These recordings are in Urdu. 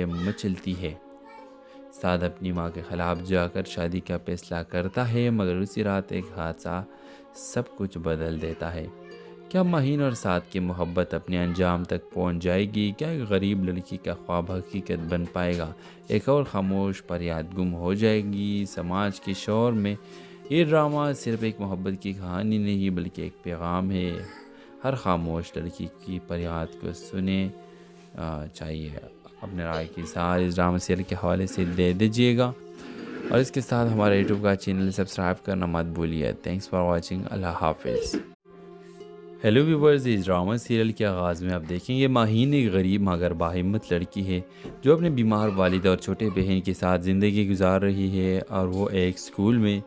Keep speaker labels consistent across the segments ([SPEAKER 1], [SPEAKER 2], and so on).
[SPEAKER 1] مچلتی ہے۔ سعد اپنی ماں کے خلاف جا کر شادی کا فیصلہ کرتا ہے، مگر اسی رات ایک حادثہ سب کچھ بدل دیتا ہے۔ کیا ماہین اور سعد کی محبت اپنے انجام تک پہنچ جائے گی؟ کیا ایک غریب لڑکی کا خواب حقیقت بن پائے گا؟ ایک اور خاموش فریاد گم ہو جائے گی سماج کے شور میں؟ یہ ڈرامہ صرف ایک محبت کی کہانی نہیں بلکہ ایک پیغام ہے۔ ہر خاموش لڑکی کی فریاد کو سنیں چاہیے۔ اپنے رائے کی اظہار اس ڈرامہ سیریل کے حوالے سے دے دیجیے گا، اور اس کے ساتھ ہمارے یوٹیوب کا چینل سبسکرائب کرنا مت بھولیے۔ Thanks for watching. اللہ حافظ۔ ہیلو ویورز، اس ڈرامہ سیریل کے آغاز میں آپ دیکھیں یہ ماہین ایک غریب مگر باہمت لڑکی ہے جو اپنے بیمار والد اور چھوٹے بہن کے ساتھ زندگی گزار رہی ہے، اور وہ ایک سکول میں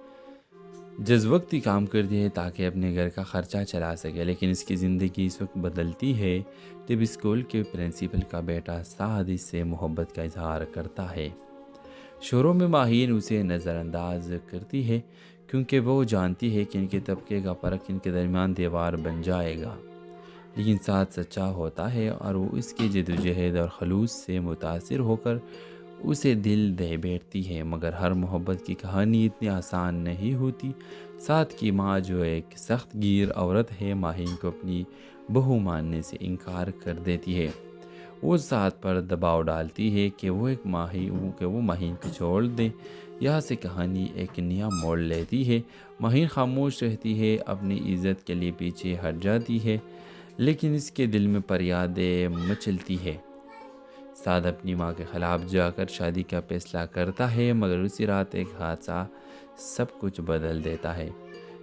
[SPEAKER 1] جز وقتی کام کرتی ہے تاکہ اپنے گھر کا خرچہ چلا سکے، لیکن اس کی زندگی اس وقت بدلتی ہے جب اسکول کے پرنسپل کا بیٹا سعد اس سے محبت کا اظہار کرتا ہے۔ شروع میں ماہین اسے نظر انداز کرتی ہے کیونکہ وہ جانتی ہے کہ ان کے طبقے کا فرق ان کے درمیان دیوار بن جائے گا، لیکن سعد سچا ہوتا ہے اور وہ اس کی جدوجہد اور خلوص سے متاثر ہو کر اسے دل دے بیٹھتی ہے۔ مگر ہر محبت کی کہانی اتنی آسان نہیں ہوتی۔ سعد کی ماں جو ایک سخت گیر عورت ہے، ماہین کو اپنی بہو ماننے سے انکار کر دیتی ہے۔ وہ سعد پر دباؤ ڈالتی ہے کہ وہ ماہین کو چھوڑ دے۔ یہاں سے کہانی ایک نیا موڑ لیتی ہے۔ ماہین خاموش رہتی ہے، اپنی عزت کے لیے پیچھے ہٹ جاتی ہے، لیکن اس کے دل میں فریادیں مچلتی ہے۔ سعد اپنی ماں کے خلاف جا کر شادی کا فیصلہ کرتا ہے، مگر اسی رات ایک حادثہ سب کچھ بدل دیتا ہے۔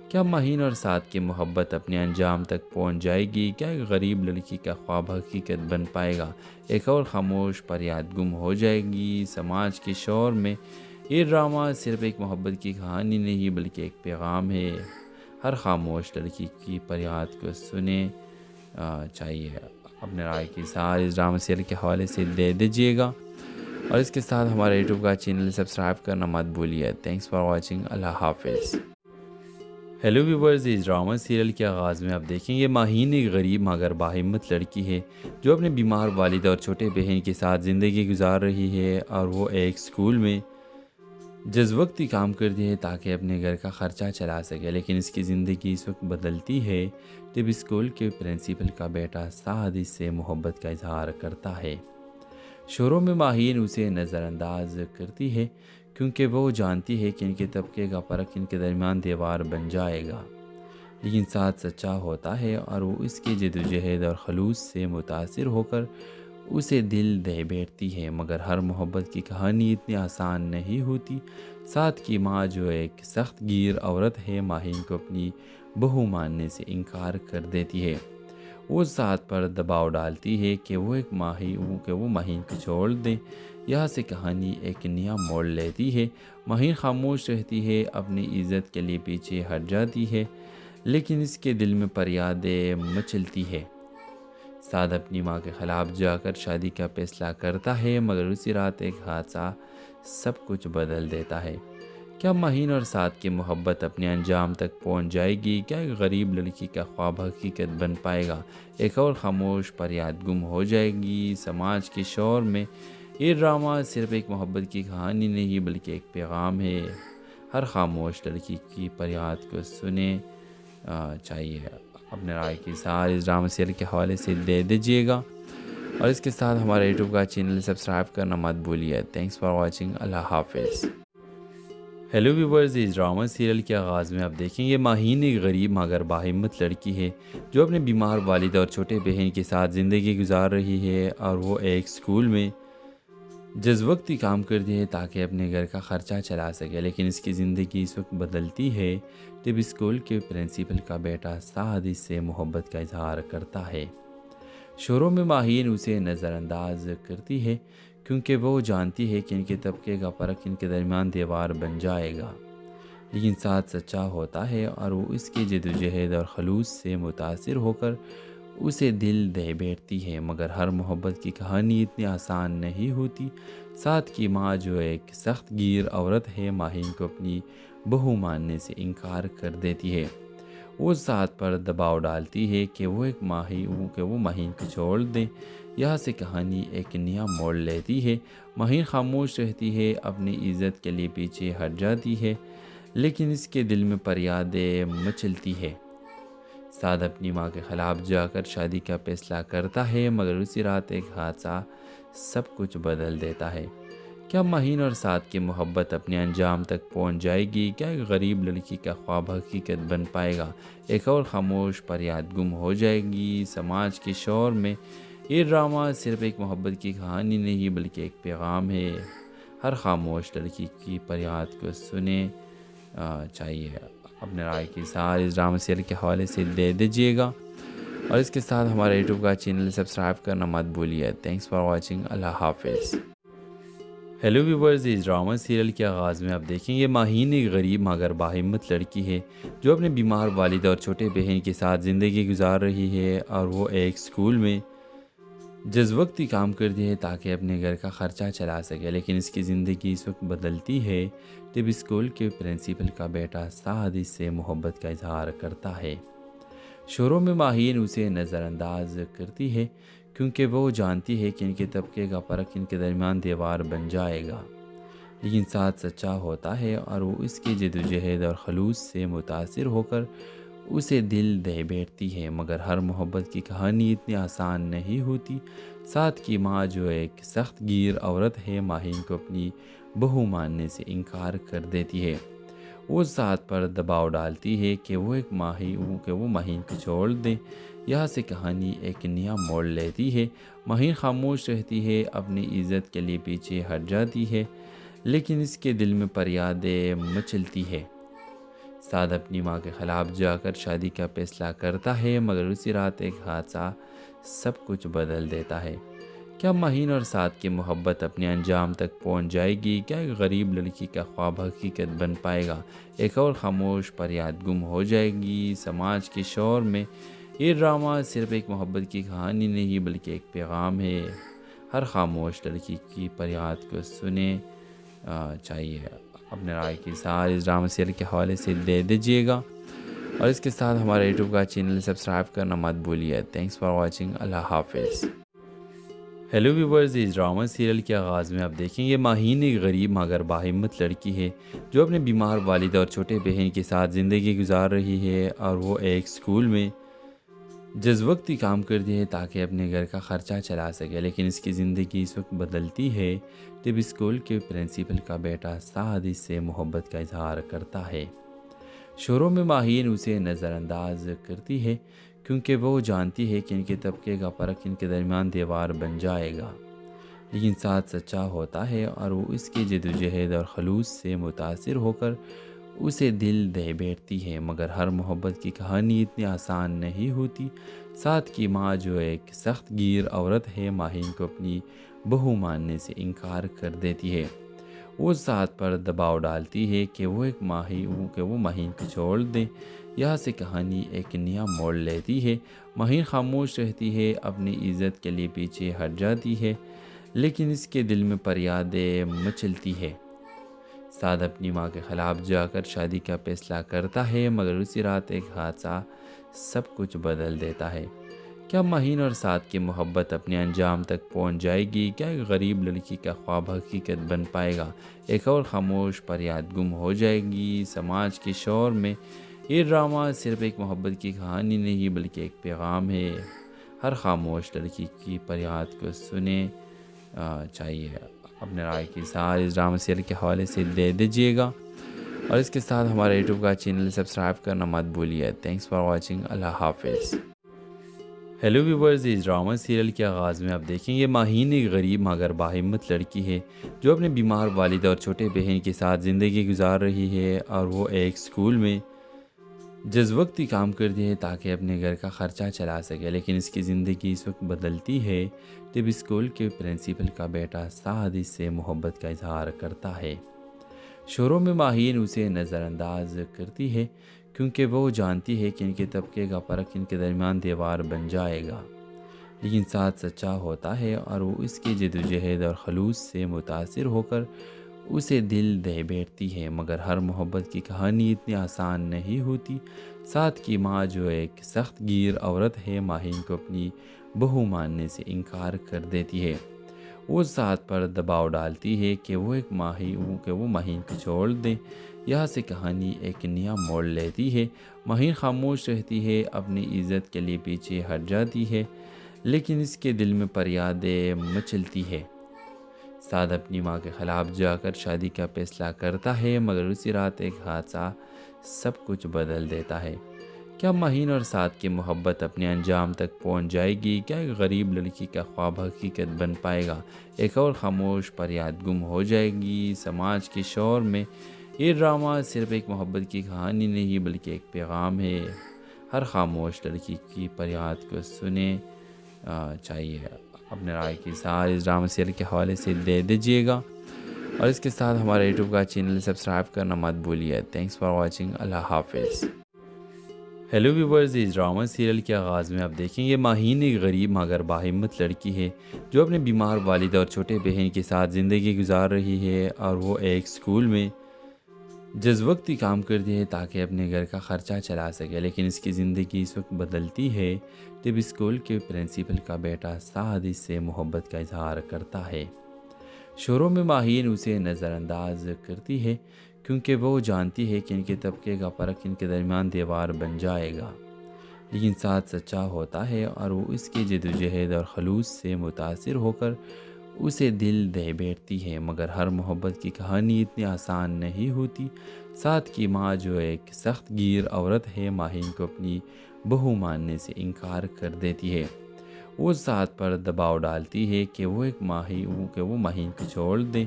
[SPEAKER 1] کیا ماہین اور سعد کی محبت اپنے انجام تک پہنچ جائے گی؟ کیا ایک غریب لڑکی کا خواب حقیقت بن پائے گا؟ ایک اور خاموش فریاد گم ہو جائے گی سماج کے شور میں؟ یہ ڈرامہ صرف ایک محبت کی کہانی نہیں بلکہ ایک پیغام ہے۔ ہر خاموش لڑکی کی فریاد کو سنیں چاہیے۔ اپنے رائے کی اظہار اس ڈرامہ سیریل کے حوالے سے دے دیجیے گا، اور اس کے ساتھ ہمارے یوٹیوب کا چینل سبسکرائب کرنا مت بھولیے۔ Thanks for watching. اللہ حافظ۔ ہیلو ویورز، اس ڈرامہ سیریل کے آغاز میں آپ دیکھیں یہ ماہین ایک غریب مگر باہمت لڑکی ہے جو اپنے بیمار والد اور چھوٹے بہن کے ساتھ زندگی گزار رہی ہے، اور وہ ایک سکول میں جز وقتی کام کرتی ہے تاکہ اپنے گھر کا خرچہ چلا سکے، لیکن اس کی زندگی اس وقت بدلتی ہے جب اسکول کے پرنسپل کا بیٹا سعد اس سے محبت کا اظہار کرتا ہے۔ شروع میں ماہین اسے نظر انداز کرتی ہے کیونکہ وہ جانتی ہے کہ ان کے طبقے کا فرق ان کے درمیان دیوار بن جائے گا، لیکن سعد سچا ہوتا ہے اور وہ اس کی جدوجہد اور خلوص سے متاثر ہو کر اسے دل دے بیٹھتی ہے۔ مگر ہر محبت کی کہانی اتنی آسان نہیں ہوتی۔ سعد کی ماں جو ایک سخت گیر عورت ہے، ماہین کو اپنی بہو ماننے سے انکار کر دیتی ہے۔ وہ سعد پر دباؤ ڈالتی ہے کہ وہ ماہین کو چھوڑ دے۔ یہاں سے کہانی ایک نیا موڑ لیتی ہے۔ ماہین خاموش رہتی ہے، اپنی عزت کے لیے پیچھے ہٹ جاتی ہے، لیکن اس کے دل میں فریادیں مچلتی ہے۔ سعد اپنی ماں کے خلاف جا کر شادی کا فیصلہ کرتا ہے، مگر اسی رات ایک حادثہ سب کچھ بدل دیتا ہے۔ کیا ماہین اور سعد کی محبت اپنے انجام تک پہنچ جائے گی؟ کیا ایک غریب لڑکی کا خواب حقیقت بن پائے گا؟ ایک اور خاموش فریاد گم ہو جائے گی سماج کے شور میں؟ یہ ڈرامہ صرف ایک محبت کی کہانی نہیں بلکہ ایک پیغام ہے۔ ہر خاموش لڑکی کی فریاد کو سنیں چاہیے۔ اپنے رائے کی اظہار اس ڈرامہ سیریل کے حوالے سے دے دیجیے گا، اور اس کے ساتھ ہمارے یوٹیوب کا چینل سبسکرائب کرنا مت بھولیے۔ Thanks for watching. اللہ حافظ۔ ہیلو ویورز، اس ڈرامہ سیریل کے آغاز میں آپ دیکھیں یہ ماہین ایک غریب مگر باہمت لڑکی ہے جو اپنے بیمار والد اور چھوٹے بہن کے ساتھ زندگی گزار رہی ہے، اور وہ ایک سکول میں جز وقتی کام کرتی ہے تاکہ اپنے گھر کا خرچہ چلا سکے، لیکن اس کی زندگی اس وقت بدلتی ہے جب اسکول کے پرنسپل کا بیٹا سعد اس سے محبت کا اظہار کرتا ہے۔ شروع میں ماہین اسے نظر انداز کرتی ہے کیونکہ وہ جانتی ہے کہ ان کے طبقے کا فرق ان کے درمیان دیوار بن جائے گا، لیکن سعد سچا ہوتا ہے اور وہ اس کی جدوجہد اور خلوص سے متاثر ہو کر اسے دل دے بیٹھتی ہے۔ مگر ہر محبت کی کہانی اتنی آسان نہیں ہوتی۔ سعد کی ماں جو ایک سخت گیر عورت ہے، ماہین کو اپنی بہو ماننے سے انکار کر دیتی ہے۔ وہ سعد پر دباؤ ڈالتی ہے کہ وہ ماہین کو چھوڑ دے۔ یہاں سے کہانی ایک نیا موڑ لیتی ہے۔ ماہین خاموش رہتی ہے، اپنی عزت کے لیے پیچھے ہٹ جاتی ہے، لیکن اس کے دل میں فریادیں مچلتی ہے۔ سعد اپنی ماں کے خلاف جا کر شادی کا فیصلہ کرتا ہے، مگر اسی رات ایک حادثہ سب کچھ بدل دیتا ہے۔ کیا ماہین اور سعد کی محبت اپنے انجام تک پہنچ جائے گی؟ کیا ایک غریب لڑکی کا خواب حقیقت بن پائے گا؟ ایک اور خاموش فریاد گم ہو جائے گی سماج کے شور میں؟ یہ ڈرامہ صرف ایک محبت کی کہانی نہیں بلکہ ایک پیغام ہے۔ ہر خاموش لڑکی کی فریاد کو سنیں چاہیے۔ اپنے رائے کی اظہار اس ڈرامہ سیریل کے حوالے سے دے دیجیے گا، اور اس کے ساتھ ہمارے یوٹیوب کا چینل سبسکرائب کرنا مت بھولیے۔ Thanks for watching. اللہ حافظ۔ ہیلو ویورز، اس ڈرامہ سیریل کے آغاز میں آپ دیکھیں، یہ ماہین ایک غریب مگر باہمت لڑکی ہے جو اپنے بیمار والد اور چھوٹے بہن کے ساتھ زندگی گزار رہی ہے، اور وہ ایک سکول میں جز وقتی کام کرتی ہے تاکہ اپنے گھر کا خرچہ چلا سکے۔ لیکن اس کی زندگی اس وقت بدلتی ہے جب اسکول کے پرنسپل کا بیٹا سعد اس سے محبت کا اظہار کرتا ہے۔ شروع میں ماہین اسے نظر انداز کرتی ہے کیونکہ وہ جانتی ہے کہ ان کے طبقے کا فرق ان کے درمیان دیوار بن جائے گا، لیکن سعد سچا ہوتا ہے اور وہ اس کی جدوجہد اور خلوص سے متاثر ہو کر اسے دل دے بیٹھتی ہے۔ مگر ہر محبت کی کہانی اتنی آسان نہیں ہوتی۔ سعد کی ماں جو ایک سخت گیر عورت ہے، ماہین کو اپنی بہو ماننے سے انکار کر دیتی ہے۔ وہ سعد پر دباؤ ڈالتی ہے کہ وہ ماہین کو چھوڑ دے۔ یہاں سے کہانی ایک نیا موڑ لیتی ہے۔ ماہین خاموش رہتی ہے، اپنی عزت کے لیے پیچھے ہٹ جاتی ہے، لیکن اس کے دل میں فریادیں مچلتی ہے۔ سعد اپنی ماں کے خلاف جا کر شادی کا فیصلہ کرتا ہے، مگر اسی رات ایک حادثہ سب کچھ بدل دیتا ہے۔ کیا ماہین اور سعد کی محبت اپنے انجام تک پہنچ جائے گی؟ کیا ایک غریب لڑکی کا خواب حقیقت بن پائے گا؟ ایک اور خاموش فریاد گم ہو جائے گی سماج کے شور میں؟ یہ ڈرامہ صرف ایک محبت کی کہانی نہیں بلکہ ایک پیغام ہے۔ ہر خاموش لڑکی کی فریاد کو سنیں چاہیے۔ اپنے رائے کی اظہار اس ڈرامہ سیریل کے حوالے سے دے دیجیے گا، اور اس کے ساتھ ہمارے یوٹیوب کا چینل سبسکرائب کرنا مت بھولیے۔ Thanks for watching. اللہ حافظ۔ ہیلو ویورز، اس ڈرامہ سیریل کے آغاز میں آپ دیکھیں، یہ ماہین ایک غریب مگر باہمت لڑکی ہے جو اپنے بیمار والد اور چھوٹے بہن کے ساتھ زندگی گزار رہی ہے، اور وہ ایک سکول میں جز وقتی کام کرتی ہے تاکہ اپنے گھر کا خرچہ چلا سکے۔ لیکن اس کی زندگی اس وقت بدلتی ہے جب اسکول کے پرنسپل کا بیٹا سعد اس سے محبت کا اظہار کرتا ہے۔ شروع میں ماہین اسے نظر انداز کرتی ہے کیونکہ وہ جانتی ہے کہ ان کے طبقے کا فرق ان کے درمیان دیوار بن جائے گا، لیکن سعد سچا ہوتا ہے اور وہ اس کی جدوجہد اور خلوص سے متاثر ہو کر اسے دل دے بیٹھتی ہے۔ مگر ہر محبت کی کہانی اتنی آسان نہیں ہوتی۔ سعد کی ماں جو ایک سخت گیر عورت ہے، ماہین کو اپنی بہو ماننے سے انکار کر دیتی ہے۔ وہ سعد پر دباؤ ڈالتی ہے کہ وہ ماہین کو چھوڑ دے۔ یہاں سے کہانی ایک نیا موڑ لیتی ہے۔ ماہین خاموش رہتی ہے، اپنی عزت کے لیے پیچھے ہٹ جاتی ہے، لیکن اس کے دل میں فریادیں مچلتی ہے۔ سعد اپنی ماں کے خلاف جا کر شادی کا فیصلہ کرتا ہے، مگر اسی رات ایک حادثہ سب کچھ بدل دیتا ہے۔ کیا ماہین اور سعد کی محبت اپنے انجام تک پہنچ جائے گی؟ کیا ایک غریب لڑکی کا خواب حقیقت بن پائے گا؟ ایک اور خاموش فریاد گم ہو جائے گی سماج کے شور میں؟ یہ ڈرامہ صرف ایک محبت کی کہانی نہیں بلکہ ایک پیغام ہے۔ ہر خاموش لڑکی کی فریاد کو سنیں چاہیے۔ اپنے رائے کی اظہار اس ڈرامہ سیریل کے حوالے سے دے دیجیے گا، اور اس کے ساتھ ہمارے یوٹیوب کا چینل سبسکرائب کرنا مت بھولیے۔ Thanks for watching. اللہ حافظ۔ ہیلو ویورز، اس ڈرامہ سیریل کے آغاز میں آپ دیکھیں، یہ ماہین ایک غریب مگر باہمت لڑکی ہے جو اپنے بیمار والد اور چھوٹے بہن کے ساتھ زندگی گزار رہی ہے، اور وہ ایک سکول میں جز وقتی کام کرتی ہے تاکہ اپنے گھر کا خرچہ چلا سکے۔ لیکن اس کی زندگی اس وقت بدلتی ہے جب اسکول کے پرنسپل کا بیٹا سعد اس سے محبت کا اظہار کرتا ہے۔ شروع میں ماہین اسے نظر انداز کرتی ہے کیونکہ وہ جانتی ہے کہ ان کے طبقے کا فرق ان کے درمیان دیوار بن جائے گا، لیکن سعد سچا ہوتا ہے اور وہ اس کی جدوجہد اور خلوص سے متاثر ہو کر اسے دل دے بیٹھتی ہے۔ مگر ہر محبت کی کہانی اتنی آسان نہیں ہوتی۔ سعد کی ماں جو ایک سخت گیر عورت ہے، ماہین کو اپنی بہو ماننے سے انکار کر دیتی ہے۔ وہ سعد پر دباؤ ڈالتی ہے کہ وہ مہین کو چھوڑ دے۔ یہاں سے کہانی ایک نیا موڑ لیتی ہے۔ مہین خاموش رہتی ہے، اپنی عزت کے لیے پیچھے ہٹ جاتی ہے، لیکن اس کے دل میں فریادیں مچلتی ہے۔ سعد اپنی ماں کے خلاف جا کر شادی کا فیصلہ کرتا ہے، مگر اسی رات ایک حادثہ سب کچھ بدل دیتا ہے۔ کیا مہین اور سعد کی محبت اپنے انجام تک پہنچ جائے گی؟ کیا ایک غریب لڑکی کا خواب حقیقت بن پائے گا؟ ایک اور خاموش فریاد گم ہو جائے گی سماج کے شور میں؟ یہ ڈرامہ صرف ایک محبت کی کہانی نہیں بلکہ ایک پیغام ہے۔ ہر خاموش لڑکی کی فریاد کو سنے چاہیے۔ اپنے رائے کی اظہار اس ڈرامہ سیریل کے حوالے سے دے دیجیے گا، اور اس کے ساتھ ہمارے یوٹیوب کا چینل سبسکرائب کرنا مت بھولیے۔ Thanks for watching. اللہ حافظ۔ ہیلو ویورز، اس ڈرامہ سیریل کے آغاز میں آپ دیکھیں گے ماہین ایک غریب مگر باہمت لڑکی ہے جو اپنے بیمار والد اور چھوٹے بہن کے ساتھ زندگی گزار رہی ہے، اور وہ ایک سکول میں جز وقتی کام کرتی ہے تاکہ اپنے گھر کا خرچہ چلا سکے، لیکن اس کی زندگی اس وقت بدلتی ہے جب اسکول کے پرنسپل کا بیٹا سعد اس سے محبت کا اظہار کرتا ہے۔ شروع میں ماہین اسے نظر انداز کرتی ہے کیونکہ وہ جانتی ہے کہ ان کے طبقے کا فرق ان کے درمیان دیوار بن جائے گا، لیکن سعد سچا ہوتا ہے اور وہ اس کی جدوجہد اور خلوص سے متاثر ہو کر اسے دل دے بیٹھتی ہے۔ مگر ہر محبت کی کہانی اتنی آسان نہیں ہوتی۔ سعد کی ماں جو ایک سخت گیر عورت ہے، ماہین کو اپنی بہو ماننے سے انکار کر دیتی ہے۔ وہ سعد پر دباؤ ڈالتی ہے کہ وہ ماہین کو چھوڑ دے۔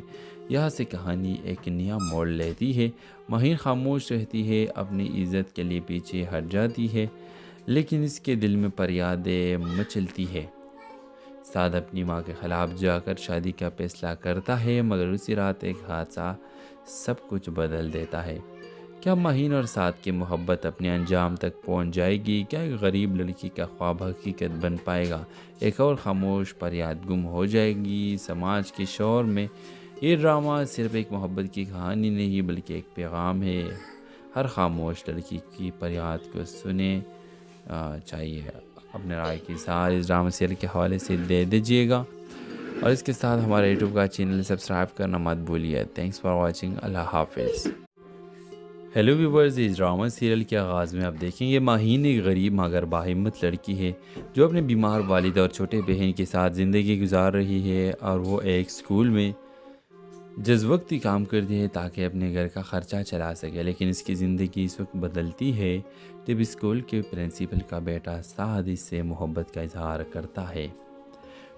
[SPEAKER 1] یہاں سے کہانی ایک نیا موڑ لیتی ہے۔ ماہین خاموش رہتی ہے، اپنی عزت کے لیے پیچھے ہٹ جاتی ہے، لیکن اس کے دل میں فریادیں مچلتی ہے۔ سعد اپنی ماں کے خلاف جا کر شادی کا فیصلہ کرتا ہے، مگر اسی رات ایک حادثہ سب کچھ بدل دیتا ہے۔ کیا ماہین اور سعد کی محبت اپنے انجام تک پہنچ جائے گی؟ کیا ایک غریب لڑکی کا خواب حقیقت بن پائے گا؟ ایک اور خاموش فریاد گم ہو جائے گی سماج کے شور میں؟ یہ ڈرامہ صرف ایک محبت کی کہانی نہیں بلکہ ایک پیغام ہے۔ ہر خاموش لڑکی کی فریاد کو سنے چاہیے۔ اپنے رائے کی اظہار اس ڈرامہ سیریل کے حوالے سے دے دیجیے گا، اور اس کے ساتھ ہمارے یوٹیوب کا چینل سبسکرائب کرنا مت بھولیے۔ Thanks for watching. اللہ حافظ۔ ہیلو ویورز، اس ڈرامہ سیریل کے آغاز میں آپ دیکھیں گے ماہین ایک غریب مگر باہمت لڑکی ہے جو اپنے بیمار والد اور چھوٹے بہن کے ساتھ زندگی گزار رہی ہے، اور وہ ایک سکول میں جز وقتی کام کرتی ہے تاکہ اپنے گھر کا خرچہ چلا سکے، لیکن اس کی زندگی اس وقت بدلتی ہے جب اسکول کے پرنسپل کا بیٹا سعد اس سے محبت کا اظہار کرتا ہے۔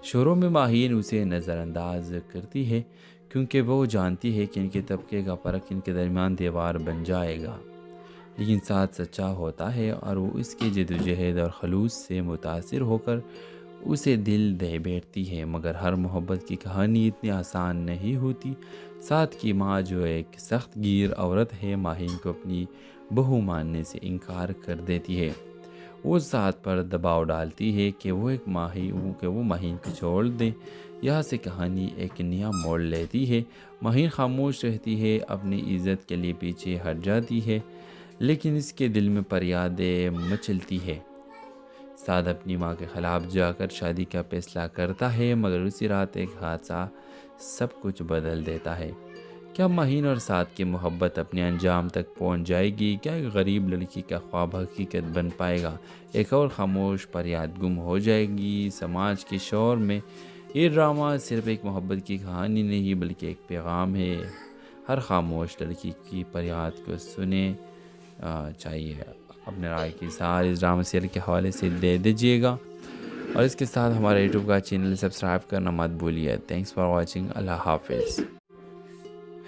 [SPEAKER 1] شروع میں ماہین اسے نظر انداز کرتی ہے کیونکہ وہ جانتی ہے کہ ان کے طبقے کا فرق ان کے درمیان دیوار بن جائے گا، لیکن سعد سچا ہوتا ہے اور وہ اس کی جدوجہد اور خلوص سے متاثر ہو کر اسے دل دے بیٹھتی ہے۔ مگر ہر محبت کی کہانی اتنی آسان نہیں ہوتی۔ سعد کی ماں جو ایک سخت گیر عورت ہے، ماہین کو اپنی بہو ماننے سے انکار کر دیتی ہے۔ وہ سعد پر دباؤ ڈالتی ہے کہ وہ ماہین کو چھوڑ دے۔ یہاں سے کہانی ایک نیا موڑ لیتی ہے۔ ماہین خاموش رہتی ہے، اپنی عزت کے لیے پیچھے ہٹ جاتی ہے، لیکن اس کے دل میں فریادیں مچلتی ہے۔ سعد اپنی ماں کے خلاف جا کر شادی کا فیصلہ کرتا ہے، مگر اسی رات ایک حادثہ سب کچھ بدل دیتا ہے۔ کیا ماہین اور سعد کی محبت اپنے انجام تک پہنچ جائے گی؟ کیا ایک غریب لڑکی کا خواب حقیقت بن پائے گا؟ ایک اور خاموش فریاد گم ہو جائے گی سماج کے شور میں؟ یہ ڈرامہ صرف ایک محبت کی کہانی نہیں بلکہ ایک پیغام ہے۔ ہر خاموش لڑکی کی فریاد کو سنے چاہیے۔ اپنے رائے کی اظہار اس ڈرامہ سیریل کے حوالے سے دے دیجیے گا، اور اس کے ساتھ ہمارے یوٹیوب کا چینل سبسکرائب کرنا مت بھولیے۔ Thanks for watching. اللہ حافظ۔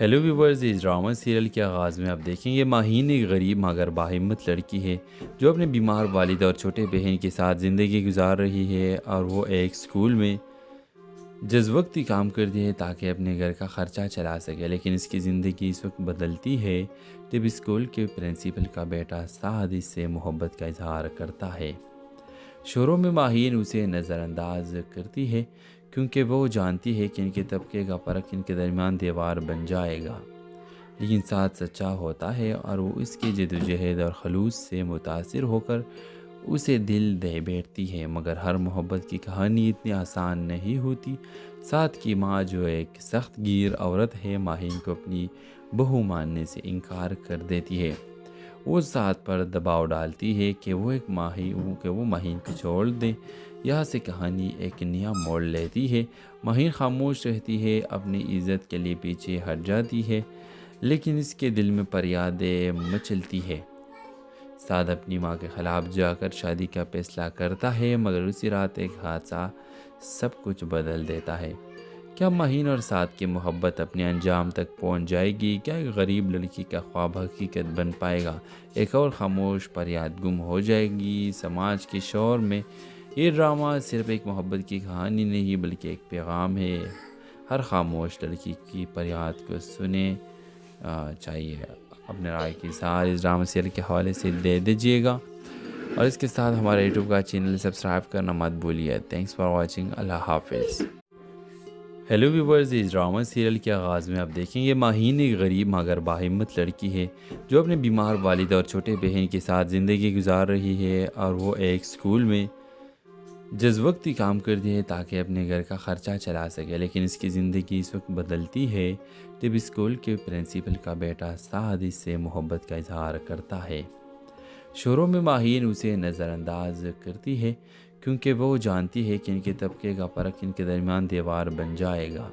[SPEAKER 1] ہیلو ویورز، اس ڈرامہ سیریل کے آغاز میں آپ دیکھیں گے ماہین ایک غریب مگر باہمت لڑکی ہے جو اپنے بیمار والد اور چھوٹے بہن کے ساتھ زندگی گزار رہی ہے، اور وہ ایک سکول میں جز وقتی کام کرتی ہے تاکہ اپنے گھر کا خرچہ چلا سکے، لیکن اس کی زندگی اس وقت بدلتی ہے جب اسکول کے پرنسپل کا بیٹا سعد اس سے محبت کا اظہار کرتا ہے۔ شروع میں ماہین اسے نظر انداز کرتی ہے کیونکہ وہ جانتی ہے کہ ان کے طبقے کا فرق ان کے درمیان دیوار بن جائے گا، لیکن سعد سچا ہوتا ہے اور وہ اس کی جدوجہد اور خلوص سے متاثر ہو کر اسے دل دے بیٹھتی ہے، مگر ہر محبت کی کہانی اتنی آسان نہیں ہوتی۔ سعد کی ماں جو ایک سخت گیر عورت ہے، ماہین کو اپنی بہو ماننے سے انکار کر دیتی ہے۔ وہ سعد پر دباؤ ڈالتی ہے کہ وہ ماہین کو چھوڑ دے۔ یہاں سے کہانی ایک نیا موڑ لیتی ہے۔ ماہین خاموش رہتی ہے، اپنی عزت کے لیے پیچھے ہٹ جاتی ہے، لیکن اس کے دل میں فریادیں مچلتی ہے۔ سعد اپنی ماں کے خلاف جا کر شادی کا فیصلہ کرتا ہے، مگر اسی رات ایک حادثہ سب کچھ بدل دیتا ہے۔ کیا ماہین اور سعد کی محبت اپنے انجام تک پہنچ جائے گی؟ کیا ایک غریب لڑکی کا خواب حقیقت بن پائے گا؟ ایک اور خاموش فریاد گم ہو جائے گی سماج کے شور میں؟ یہ ڈرامہ صرف ایک محبت کی کہانی نہیں بلکہ ایک پیغام ہے۔ ہر خاموش لڑکی کی فریاد کو سنے چاہیے۔ اپنے رائے کی اظہار اس ڈرامہ سیریل کے حوالے سے دے دیجیے گا، اور اس کے ساتھ ہمارے یوٹیوب کا چینل سبسکرائب کرنا مت بھولیے۔ Thanks for watching. اللہ حافظ۔ ہیلو ویورز، اس ڈرامہ سیریل کے آغاز میں آپ دیکھیں گے ماہین ایک غریب مگر باہمت لڑکی ہے جو اپنے بیمار والد اور چھوٹے بہن کے ساتھ زندگی گزار رہی ہے، اور وہ ایک اسکول میں جز وقتی کام کرتی ہے تاکہ اپنے گھر کا خرچہ چلا سکے، لیکن اس کی زندگی اس وقت بدلتی ہے جب اسکول کے پرنسپل کا بیٹا سعد اس سے محبت کا اظہار کرتا ہے۔ شروع میں ماہین اسے نظر انداز کرتی ہے کیونکہ وہ جانتی ہے کہ ان کے طبقے کا فرق ان کے درمیان دیوار بن جائے گا،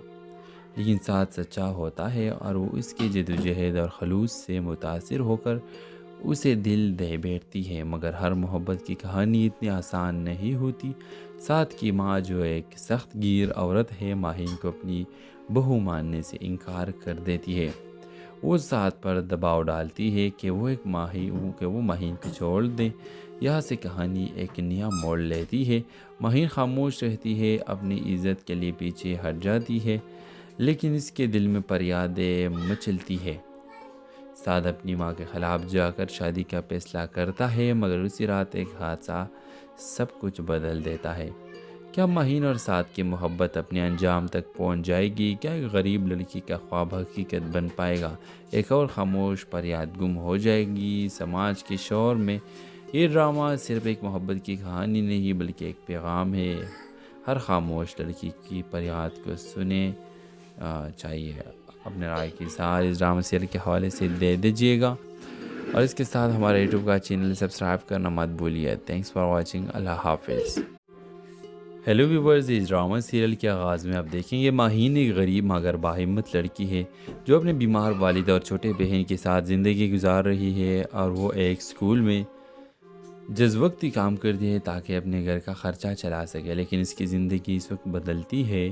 [SPEAKER 1] لیکن سعد سچا ہوتا ہے اور وہ اس کی جدوجہد اور خلوص سے متاثر ہو کر اسے دل دے بیٹھتی ہے، مگر ہر محبت کی کہانی اتنی آسان نہیں ہوتی۔ سعد کی ماں جو ایک سخت گیر عورت ہے، ماہین کو اپنی بہو ماننے سے انکار کر دیتی ہے۔ وہ سعد پر دباؤ ڈالتی ہے کہ وہ ماہین کو چھوڑ دے۔ یہاں سے کہانی ایک نیا موڑ لیتی ہے۔ ماہین خاموش رہتی ہے، اپنی عزت کے لیے پیچھے ہٹ جاتی ہے، لیکن اس کے دل میں فریادیں مچلتی ہے۔ سعد اپنی ماں کے خلاف جا کر شادی کا فیصلہ کرتا ہے، مگر اسی رات ایک حادثہ سب کچھ بدل دیتا ہے۔ کیا ماہین اور سعد کی محبت اپنے انجام تک پہنچ جائے گی؟ کیا ایک غریب لڑکی کا خواب حقیقت بن پائے گا؟ ایک اور خاموش فریاد گم ہو جائے گی سماج کے شور میں؟ یہ ڈرامہ صرف ایک محبت کی کہانی نہیں بلکہ ایک پیغام ہے۔ ہر خاموش لڑکی کی فریاد کو سنے چاہیے۔ اپنے رائے کی اظہار اس ڈرامہ سیریل کے حوالے سے دے دیجیے گا، اور اس کے ساتھ ہمارے یوٹیوب کا چینل سبسکرائب کرنا مت بھولیے۔ Thanks for watching. اللہ حافظ۔ ہیلو ویورز، اس ڈرامہ سیریل کے آغاز میں آپ دیکھیں گے ماہین ایک غریب مگر باہمت لڑکی ہے جو اپنے بیمار والد اور چھوٹے بہن کے ساتھ زندگی گزار رہی ہے، اور وہ ایک اسکول میں جز وقتی کام کرتی ہے تاکہ اپنے گھر کا خرچہ چلا سکے، لیکن اس کی زندگی اس وقت بدلتی ہے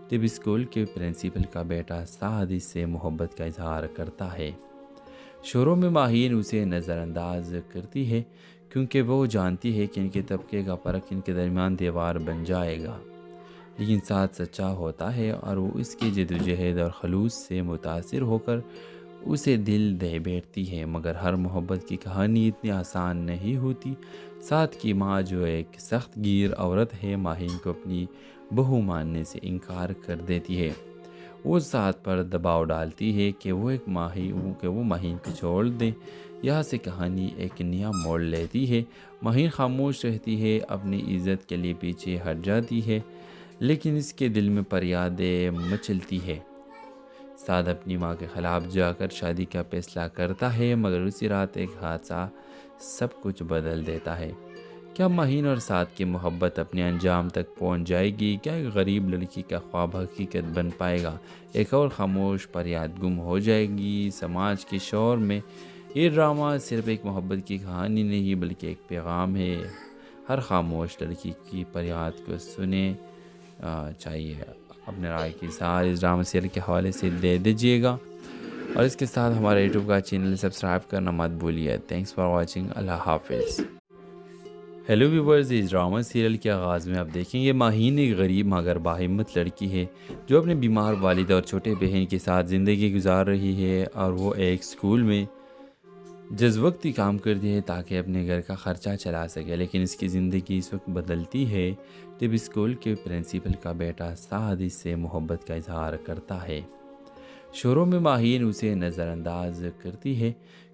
[SPEAKER 1] جب اسکول کے پرنسپل کا بیٹا سعد اس سے محبت کا اظہار کرتا ہے۔ شروع میں ماہین اسے نظر انداز کرتی ہے کیونکہ وہ جانتی ہے کہ ان کے طبقے کا فرق ان کے درمیان دیوار بن جائے گا، لیکن سعد سچا ہوتا ہے اور وہ اس کی جدوجہد اور خلوص سے متاثر ہو کر اسے دل دے بیٹھتی ہے، مگر ہر محبت کی کہانی اتنی آسان نہیں ہوتی۔ سعد کی ماں جو ایک سخت گیر عورت ہے، ماہین کو اپنی بہو ماننے سے انکار کر دیتی ہے۔ وہ سعد پر دباؤ ڈالتی ہے کہ وہ ماہین کو چھوڑ دے۔ یہاں سے کہانی ایک نیا موڑ لیتی ہے۔ ماہین خاموش رہتی ہے، اپنی عزت کے لیے پیچھے ہٹ جاتی ہے، لیکن اس کے دل میں فریادیں مچلتی ہے۔ سعد اپنی ماں کے خلاف جا کر شادی کا فیصلہ کرتا ہے، مگر اسی رات ایک حادثہ سب کچھ بدل دیتا ہے۔ کیا ماہین اور سعد کی محبت اپنے انجام تک پہنچ جائے گی؟ کیا ایک غریب لڑکی کا خواب حقیقت بن پائے گا؟ ایک اور خاموش فریاد گم ہو جائے گی سماج کے شور میں؟ یہ ڈرامہ صرف ایک محبت کی کہانی نہیں بلکہ ایک پیغام ہے۔ ہر خاموش لڑکی کی فریاد کو سنے چاہیے۔ اپنے رائے کی اظہار اس ڈرامہ سیریل کے حوالے سے دے دیجیے گا، اور اس کے ساتھ ہمارے یوٹیوب کا چینل سبسکرائب کرنا مت بھولیے۔ Thanks for watching. اللہ حافظ۔ ہیلو ویورز، اس ڈرامہ سیریل کے آغاز میں آپ دیکھیں گے ماہین ایک غریب مگر باہمت لڑکی ہے جو اپنے بیمار والد اور چھوٹے بہن کے ساتھ زندگی گزار رہی ہے، اور وہ ایک اسکول میں جز وقتی کام کرتی ہے تاکہ اپنے گھر کا خرچہ چلا سکے، لیکن اس کی زندگی اس وقت بدلتی ہے جب اسکول کے پرنسپل کا بیٹا سعد اس سے محبت کا اظہار کرتا ہے۔ شروع میں ماہین اسے نظر انداز کرتی ہے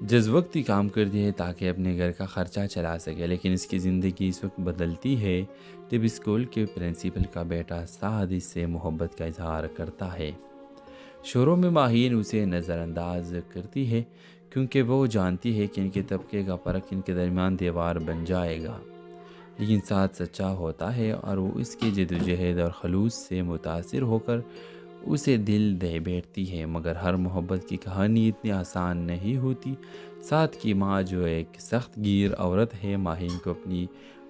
[SPEAKER 1] جز وقتی کام کرتی ہے تاکہ اپنے گھر کا خرچہ چلا سکے، لیکن اس کی زندگی اس وقت بدلتی ہے جب اسکول کے پرنسپل کا بیٹا سعد اس سے محبت کا اظہار کرتا ہے۔ شروع میں ماہین اسے نظر انداز کرتی ہے کیونکہ وہ جانتی ہے کہ ان کے طبقے کا فرق ان کے درمیان دیوار بن جائے گا، لیکن سعد سچا ہوتا ہے اور وہ اس کی جدوجہد اور خلوص سے متاثر ہو کر اسے دل دے بیٹھتی ہے۔ مگر ہر محبت کی کہانی اتنی آسان نہیں ہوتی۔ سعد کی ماں جو ایک سخت گیر عورت ہے، ماہین کو اپنی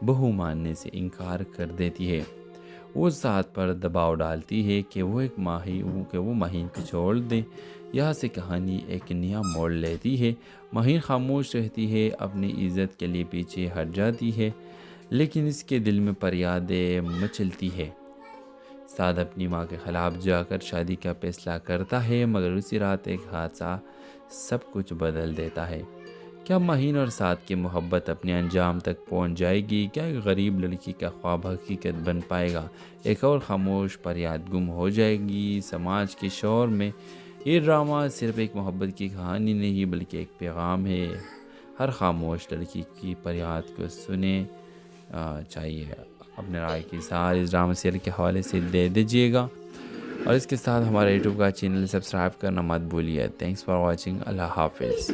[SPEAKER 1] بہو ماننے سے انکار کر دیتی ہے۔ وہ سعد پر دباؤ ڈالتی ہے کہ وہ ماہین کو چھوڑ دے۔ یہاں سے کہانی ایک نیا موڑ لیتی ہے۔ ماہین خاموش رہتی ہے، اپنی عزت کے لیے پیچھے ہٹ جاتی ہے، لیکن اس کے دل میں فریادیں مچلتی ہے۔ سعد اپنی ماں کے خلاف جا کر شادی کا فیصلہ کرتا ہے، مگر اسی رات ایک حادثہ سب کچھ بدل دیتا ہے۔ کیا ماہین اور سعد کی محبت اپنے انجام تک پہنچ جائے گی؟ کیا ایک غریب لڑکی کا خواب حقیقت بن پائے گا؟ ایک اور خاموش فریاد گم ہو جائے گی سماج کے شور میں؟ یہ ڈرامہ صرف ایک محبت کی کہانی نہیں بلکہ ایک پیغام ہے۔ ہر خاموش لڑکی کی فریاد کو سنے چاہیے۔ اپنے رائے کی ساتھ اس ڈرامہ سیریل کے حوالے سے دے دیجیے گا، اور اس کے ساتھ ہمارے یوٹیوب کا چینل سبسکرائب کرنا مت بھولیے۔ Thanks for watching. اللہ حافظ۔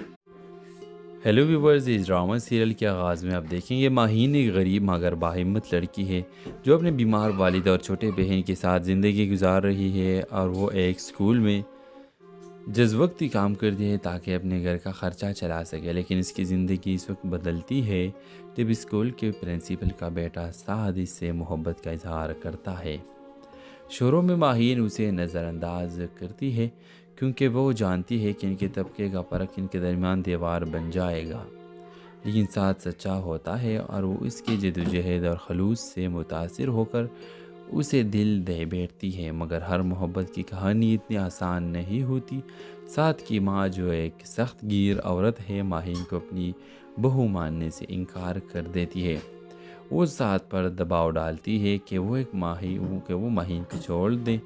[SPEAKER 1] ہیلو ویورز، اس ڈرامہ سیریل کے آغاز میں آپ دیکھیں گے ماہین ایک غریب مگر باہمت لڑکی ہے جو اپنے بیمار والد اور چھوٹے بہن کے ساتھ زندگی گزار رہی ہے، اور وہ ایک اسکول میں جز وقتی کام کرتی ہے تاکہ اپنے گھر کا خرچہ چلا سکے، لیکن اس کی زندگی اس وقت بدلتی ہے جب اسکول کے پرنسپل کا بیٹا سعد اس سے محبت کا اظہار کرتا ہے۔ شروع میں ماہین اسے نظر انداز کرتی ہے کیونکہ وہ جانتی ہے کہ ان کے طبقے کا فرق ان کے درمیان دیوار بن جائے گا، لیکن سعد سچا ہوتا ہے اور وہ اس کی جدوجہد اور خلوص سے متاثر ہو کر اسے دل دے بیٹھتی ہے۔ مگر ہر محبت کی کہانی اتنی آسان نہیں ہوتی۔ سعد کی ماں جو ایک سخت گیر عورت ہے، ماہین کو اپنی بہو ماننے سے انکار کر دیتی ہے۔ وہ سعد پر دباؤ ڈالتی ہے کہ وہ ماہین کو چھوڑ دیں۔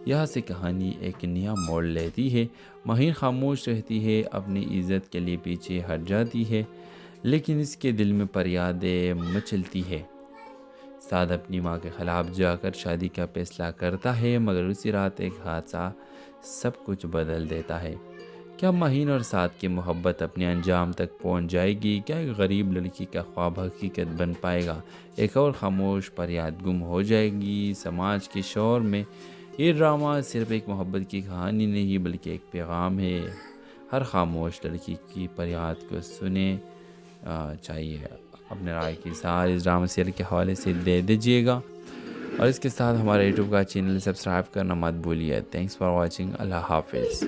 [SPEAKER 1] یہاں سے کہانی ایک نیا موڑ لیتی ہے۔ ماہین خاموش رہتی ہے، اپنی عزت کے لیے پیچھے ہٹ جاتی ہے، لیکن اس کے دل میں فریادیں مچلتی ہے۔ سعد اپنی ماں کے خلاف جا کر شادی کا فیصلہ کرتا ہے، مگر اسی رات ایک حادثہ سب کچھ بدل دیتا ہے۔ کیا ماہین اور سعد کی محبت اپنے انجام تک پہنچ جائے گی؟ کیا ایک غریب لڑکی کا خواب حقیقت بن پائے گا؟ ایک اور خاموش فریاد گم ہو جائے گی سماج کے شور میں؟ یہ ڈرامہ صرف ایک محبت کی کہانی نہیں بلکہ ایک پیغام ہے۔ ہر خاموش لڑکی کی فریاد کو سنے چاہیے۔ اپنے رائے کی ساری اس ڈرامہ سیریل کے حوالے سے دے دیجیے گا، اور اس کے ساتھ ہمارے یوٹیوب کا چینل سبسکرائب کرنا مت بھولیے۔ Thanks for watching. اللہ حافظ۔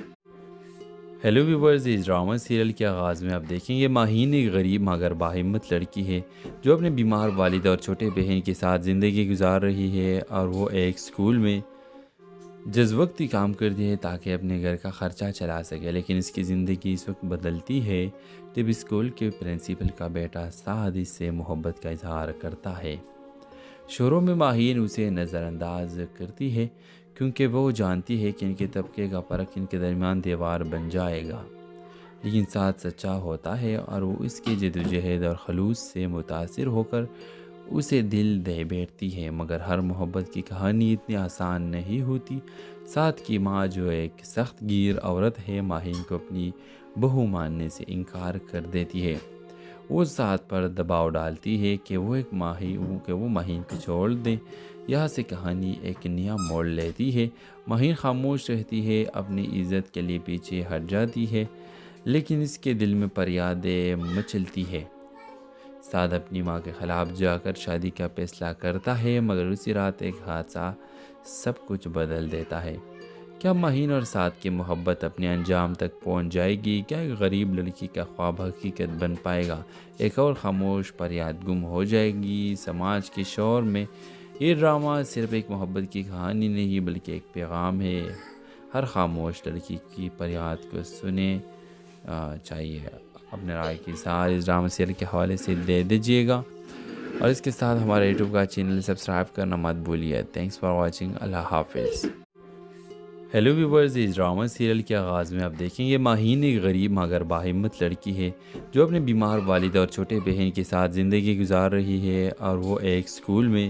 [SPEAKER 1] ہیلو ویورز، اس ڈرامہ سیریل کے آغاز میں آپ دیکھیں گے ماہین ایک غریب مگر باہمت لڑکی ہے جو اپنے بیمار والد اور چھوٹے بہن کے ساتھ زندگی گزار رہی ہے، اور وہ ایک اسکول میں جز وقتی کام کرتی ہے تاکہ اپنے گھر کا خرچہ چلا سکے، لیکن اس کی زندگی اس وقت بدلتی ہے جب اسکول کے پرنسپل کا بیٹا سعد اس سے محبت کا اظہار کرتا ہے۔ شروع میں ماہین اسے نظر انداز کرتی ہے کیونکہ وہ جانتی ہے کہ ان کے طبقے کا فرق ان کے درمیان دیوار بن جائے گا، لیکن سعد سچا ہوتا ہے اور وہ اس کی جدوجہد اور خلوص سے متاثر ہو کر اسے دل دے بیٹھتی ہے۔ مگر ہر محبت کی کہانی اتنی آسان نہیں ہوتی۔ سعد کی ماں جو ایک سخت گیر عورت ہے، ماہین کو اپنی بہو ماننے سے انکار کر دیتی ہے۔ وہ سعد پر دباؤ ڈالتی ہے کہ وہ ماہین کو چھوڑ دیں۔ یہاں سے کہانی ایک نیا موڑ لیتی ہے۔ ماہین خاموش رہتی ہے، اپنی عزت کے لیے پیچھے ہٹ جاتی ہے، لیکن اس کے دل میں فریادیں مچلتی ہے۔ سعد اپنی ماں کے خلاف جا کر شادی کا فیصلہ کرتا ہے، مگر اسی رات ایک حادثہ سب کچھ بدل دیتا ہے۔ کیا ماہین اور سعد کی محبت اپنے انجام تک پہنچ جائے گی؟ کیا ایک غریب لڑکی کا خواب حقیقت بن پائے گا؟ ایک اور خاموش فریاد گم ہو جائے گی سماج کے شور میں؟ یہ ڈرامہ صرف ایک محبت کی کہانی نہیں بلکہ ایک پیغام ہے۔ ہر خاموش لڑکی کی فریاد کو سنے چاہیے۔ اپنے رائے کی ساری اس ڈرامہ سیریل کے حوالے سے دے دیجیے گا، اور اس کے ساتھ ہمارے یوٹیوب کا چینل سبسکرائب کرنا مت بھولیے۔ Thanks for watching. اللہ حافظ۔ ہیلو ویورز، اس ڈرامہ سیریل کے آغاز میں آپ دیکھیں گے ماہین ایک غریب مگر باہمت لڑکی ہے جو اپنے بیمار والد اور چھوٹے بہن کے ساتھ زندگی گزار رہی ہے، اور وہ ایک اسکول میں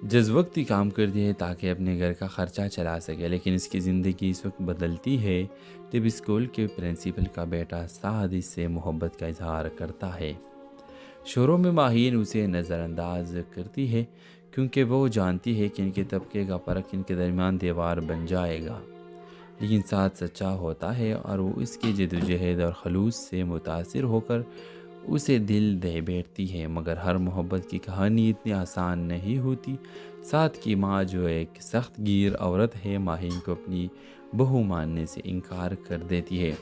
[SPEAKER 1] جز وقتی کام کرتی ہے تاکہ اپنے گھر کا خرچہ چلا سکے، لیکن اس کی زندگی اس وقت بدلتی ہے جب اسکول کے پرنسپل کا بیٹا سعد اس سے محبت کا اظہار کرتا ہے۔ شروع میں ماہین اسے نظر انداز کرتی ہے کیونکہ وہ جانتی ہے کہ ان کے طبقے کا فرق ان کے درمیان دیوار بن جائے گا، لیکن سعد سچا ہوتا ہے اور وہ اس کی جدوجہد اور خلوص سے متاثر ہو کر اسے دل دے بیٹھتی ہے۔ مگر ہر محبت کی کہانی اتنی آسان نہیں ہوتی۔ سعد کی ماں جو ایک سخت گیر عورت ہے، ماہین کو اپنی بہو ماننے سے انکار کر دیتی ہے۔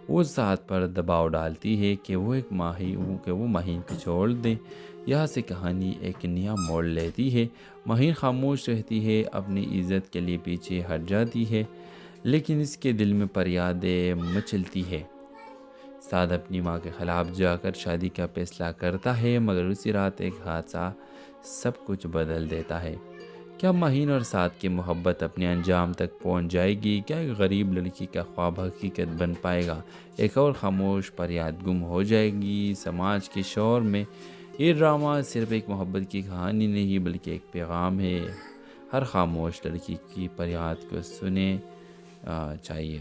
[SPEAKER 1] وہ سعد پر دباؤ ڈالتی ہے کہ وہ ماہین کو چھوڑ دیں۔ یہاں سے کہانی ایک نیا موڑ لیتی ہے۔ ماہین خاموش رہتی ہے، اپنی عزت کے لیے پیچھے ہٹ جاتی ہے، لیکن اس کے دل میں فریادیں مچلتی ہے۔ سعد اپنی ماں کے خلاف جا کر شادی کا فیصلہ کرتا ہے، مگر اسی رات ایک حادثہ سب کچھ بدل دیتا ہے۔ کیا ماہین اور سعد کی محبت اپنے انجام تک پہنچ جائے گی؟ کیا ایک غریب لڑکی کا خواب حقیقت بن پائے گا؟ ایک اور خاموش فریاد گم ہو جائے گی سماج کے شور میں؟ یہ ڈرامہ صرف ایک محبت کی کہانی نہیں بلکہ ایک پیغام ہے۔ ہر خاموش لڑکی کی فریاد کو سنے چاہیے۔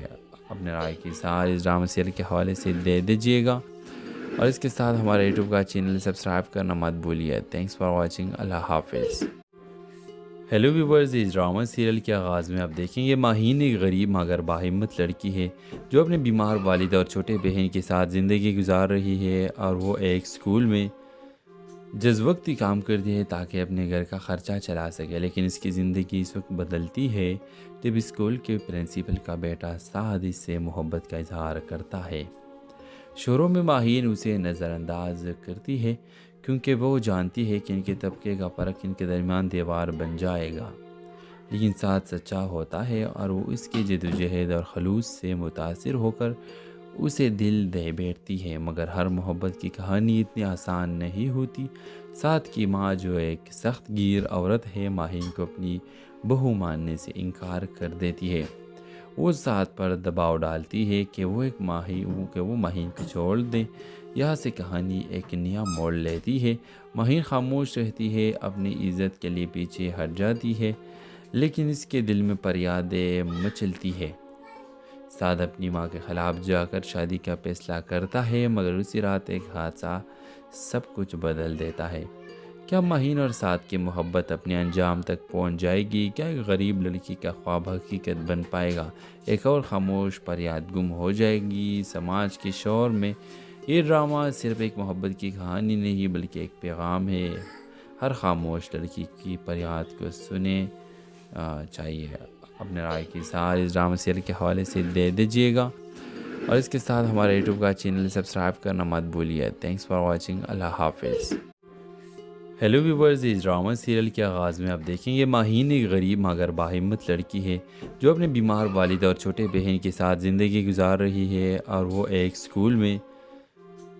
[SPEAKER 1] اپنے رائے کی ساری اس ڈرامہ سیریل کے حوالے سے دے دیجیے گا، اور اس کے ساتھ ہمارے یوٹیوب کا چینل سبسکرائب کرنا مت بھولیے۔ Thanks for watching. اللہ حافظ۔ ہیلو ویورز، اس ڈرامہ سیریل کے آغاز میں آپ دیکھیں گے ماہین ایک غریب مگر باہمت لڑکی ہے جو اپنے بیمار والد اور چھوٹے بہن کے ساتھ زندگی گزار رہی ہے، اور وہ ایک اسکول میں جز وقتی کام کرتی ہے تاکہ اپنے گھر کا خرچہ چلا سکے۔ لیکن اس کی زندگی اس وقت بدلتی ہے جب اسکول کے پرنسپل کا بیٹا سعد اس سے محبت کا اظہار کرتا ہے۔ شروع میں ماہین اسے نظر انداز کرتی ہے کیونکہ وہ جانتی ہے کہ ان کے طبقے کا فرق ان کے درمیان دیوار بن جائے گا، لیکن ساتھ سچا ہوتا ہے اور وہ اس کی جدوجہد اور خلوص سے متاثر ہو کر اسے دل دے بیٹھتی ہے۔ مگر ہر محبت کی کہانی اتنی آسان نہیں ہوتی۔ ساتھ کی ماں، جو ایک سخت گیر عورت ہے، ماہین کو اپنی بہو ماننے سے انکار کر دیتی ہے۔ وہ ساتھ پر دباؤ ڈالتی ہے کہ وہ ماہین کو چھوڑ دیں۔ یہاں سے کہانی ایک نیا موڑ لیتی ہے۔ ماہین خاموش رہتی ہے، اپنی عزت کے لیے پیچھے ہٹ جاتی ہے، لیکن اس کے دل میں فریادیں مچلتی ہے۔ سعد اپنی ماں کے خلاف جا کر شادی کا فیصلہ کرتا ہے، مگر اسی رات ایک حادثہ سب کچھ بدل دیتا ہے۔ کیا ماہین اور سعد کی محبت اپنے انجام تک پہنچ جائے گی؟ کیا ایک غریب لڑکی کا خواب حقیقت بن پائے گا؟ ایک اور خاموش فریاد گم ہو جائے گی سماج کے شور میں؟ یہ ڈرامہ صرف ایک محبت کی کہانی نہیں بلکہ ایک پیغام ہے۔ ہر خاموش لڑکی کی فریاد کو سنیں چاہیے۔ اپنے رائے کی ساتھ اس ڈرامہ سیریل کے حوالے سے دے دیجیے گا، اور اس کے ساتھ ہمارے یوٹیوب کا چینل سبسکرائب کرنا مت بھولیے۔ Thanks for watching. اللہ حافظ۔ ہیلو ویورز، اس ڈرامہ سیریل کے آغاز میں آپ دیکھیں گے ماہین ایک غریب مگر باہمت لڑکی ہے جو اپنے بیمار والد اور چھوٹے بہن کے ساتھ زندگی گزار رہی ہے، اور وہ ایک اسکول میں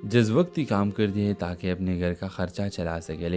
[SPEAKER 1] جز وقتی کام کرتی ہے تاکہ اپنے گھر کا خرچہ چلا سکے۔